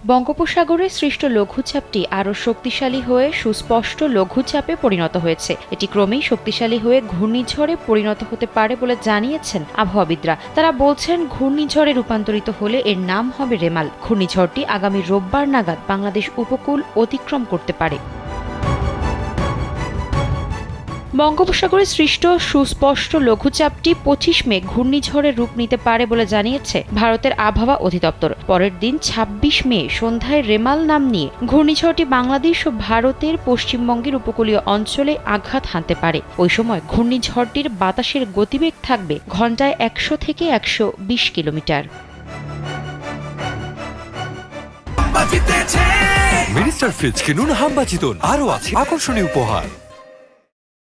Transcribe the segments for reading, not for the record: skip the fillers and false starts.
বঙ্গোপসাগরে সৃষ্ট লঘুচাপটি আরও শক্তিশালী হয়ে সুস্পষ্ট লঘুচাপে পরিণত হয়েছে। এটি ক্রমেই শক্তিশালী হয়ে ঘূর্ণিঝড়ে পরিণত হতে পারে বলে জানিয়েছেন আবহাওয়াবিদরা। তারা বলছেন, ঘূর্ণিঝড়ে রূপান্তরিত হলে এর নাম হবে রেমাল। ঘূর্ণিঝড়টি আগামী রোববার নাগাদ বাংলাদেশ উপকূল অতিক্রম করতে পারে। বঙ্গোপসাগরে সৃষ্ট সুস্পষ্ট লঘুচাপটি ২৫ মে ঘূর্ণিঝড়ের রূপ নিতে পারে বলে জানিয়েছে ভারতের আবহাওয়া অধিদপ্তর। পরের দিন ২৬ মে সন্ধ্যায় রেমাল নাম নিয়ে ঘূর্ণিঝড়টি বাংলাদেশ ও ভারতের পশ্চিমবঙ্গের উপকূলীয় অঞ্চলে আঘাত হানতে পারে। ওই সময় ঘূর্ণিঝড়টির বাতাসের গতিবেগ থাকবে ঘণ্টায় ১০০ থেকে ১২০ কিলোমিটার। মিনিস্টার ফ্রিজ কিনুন, হাম্বা জিতুন, আরও আছে আকর্ষণীয় উপহার।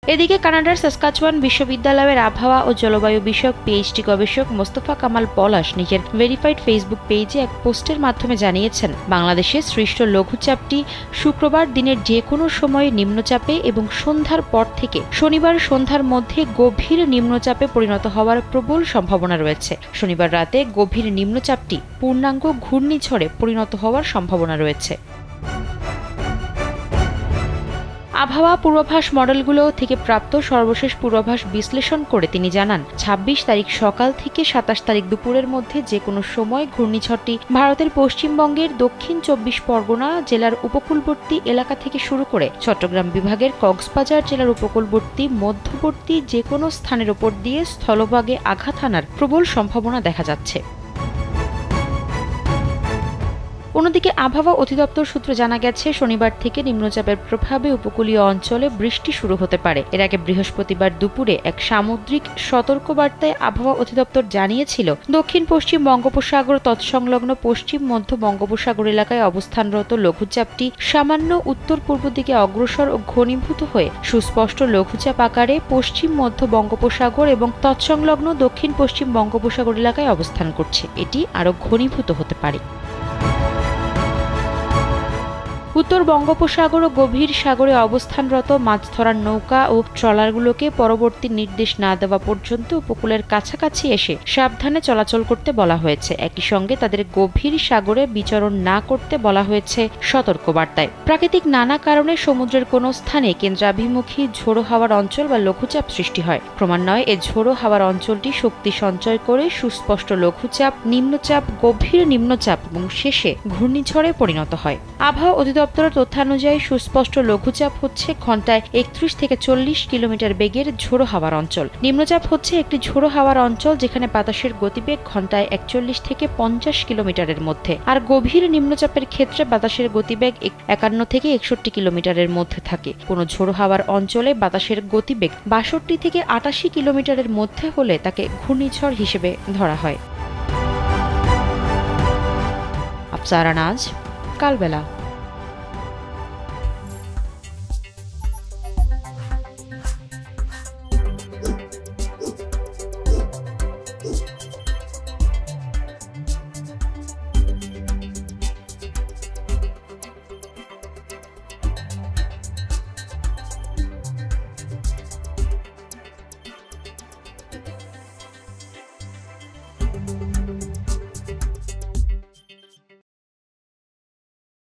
এদিকে কানাডার সাসকাচুয়ান বিশ্ববিদ্যালয়ের আবহাওয়া ও জলবায়ু বিষয়ক পিএইচডি গবেষক মোস্তফা কামাল পলাশ নিজের ভেরিফাইড ফেসবুক পেজে এক পোস্টের মাধ্যমে জানিয়েছেন, বাংলাদেশে সৃষ্ট লঘুচাপটি শুক্রবার দিনের যে কোনো সময়ে নিম্নচাপে এবং সন্ধ্যার পর থেকে শনিবার সন্ধ্যার মধ্যে গভীর নিম্নচাপে পরিণত হওয়ার প্রবল সম্ভাবনা রয়েছে। শনিবার রাতে গভীর নিম্নচাপটি পূর্ণাঙ্গ ঘূর্ণিঝড়ে পরিণত হওয়ার সম্ভাবনা রয়েছে। আবহাওয়া পূর্বাভাস মডেলগুলো থেকে প্রাপ্ত সর্বশেষ পূর্বাভাস বিশ্লেষণ করে তিনি জানান, ২৬ তারিখ সকাল থেকে ২৭ তারিখ দুপুরের মধ্যে যে কোনো সময় ঘূর্ণিঝড়টি ভারতের পশ্চিমবঙ্গের দক্ষিণ ২৪ পরগনা জেলার উপকূলবর্তী এলাকা থেকে শুরু করে চট্টগ্রাম বিভাগের কক্সবাজার জেলার উপকূলবর্তী মধ্যবর্তী যে কোনো স্থানের ওপর দিয়ে স্থলভাগে আঘাত হানার প্রবল সম্ভাবনা দেখা যাচ্ছে। অন্যদিকে আবহাওয়া অধিদপ্তর সূত্রে জানা গেছে, শনিবার থেকে নিম্নচাপের প্রভাবে উপকূলীয় অঞ্চলে বৃষ্টি শুরু হতে পারে। এর আগে বৃহস্পতিবার দুপুরে এক সামুদ্রিক সতর্কবার্তায় আবহাওয়া অধিদপ্তর জানিয়েছিল, দক্ষিণ পশ্চিম বঙ্গোপসাগর তৎসংলগ্ন পশ্চিম মধ্য বঙ্গোপসাগর এলাকায় অবস্থানরত লঘুচাপটি সামান্য উত্তর পূর্ব দিকে অগ্রসর ও ঘনীভূত হয়ে সুস্পষ্ট লঘুচাপ আকারে পশ্চিম মধ্য বঙ্গোপসাগর এবং তৎসংলগ্ন দক্ষিণ পশ্চিম বঙ্গোপসাগর এলাকায় অবস্থান করছে। এটি আরও ঘনীভূত হতে পারে। উত্তর বঙ্গোপসাগর ও গভীর সাগরে অবস্থানরত মাছ ধরার নৌকা ও ট্রলারগুলোকে পরবর্তী নির্দেশ না দেওয়া পর্যন্ত উপকূলের কাছাকাছি এসে সাবধানে চলাচল করতে বলা হয়েছে। একই সঙ্গে তাদের গভীর সাগরে বিচরণ না করতে বলা হয়েছে সতর্কবার্তায়। প্রাকৃতিক নানা কারণে সমুদ্রের কোনো স্থানে কেন্দ্রাভিমুখী ঝোড়ো হাওয়ার অঞ্চল বা লঘুচাপ সৃষ্টি হয়। ক্রমান্বয়ে এই ঝোড়ো হাওয়ার অঞ্চলটি শক্তি সঞ্চয় করে সুস্পষ্ট লঘুচাপ, নিম্নচাপ, গভীর নিম্নচাপ এবং শেষে ঘূর্ণিঝড়ে পরিণত হয়। আবহাওয়া অধিদপ্তরের তথ্যানুযায়ী সুস্পষ্ট লঘুচাপ হচ্ছে ঘণ্টায় ৩১ থেকে ৪০ কিলোমিটার বেগের ঝোড়ো হাওয়ার অঞ্চল। নিম্নচাপ হচ্ছে একটি ঝোড়ো হাওয়ার অঞ্চল যেখানে বাতাসের গতিবেগ ঘণ্টায় ৪১ থেকে ৫০ কিলোমিটারের মধ্যে, আর গভীর নিম্নচাপের ক্ষেত্রে বাতাসের গতিবেগ ৫১ থেকে ৬১ কিলোমিটারের মধ্যে থাকে। কোনো ঝোড়ো হাওয়ার অঞ্চলে বাতাসের গতিবেগ ৬২ থেকে ৮৮ কিলোমিটারের মধ্যে হলে তাকে ঘূর্ণিঝড় হিসেবে ধরা হয়। আফসারা নাজ, কালবেলা।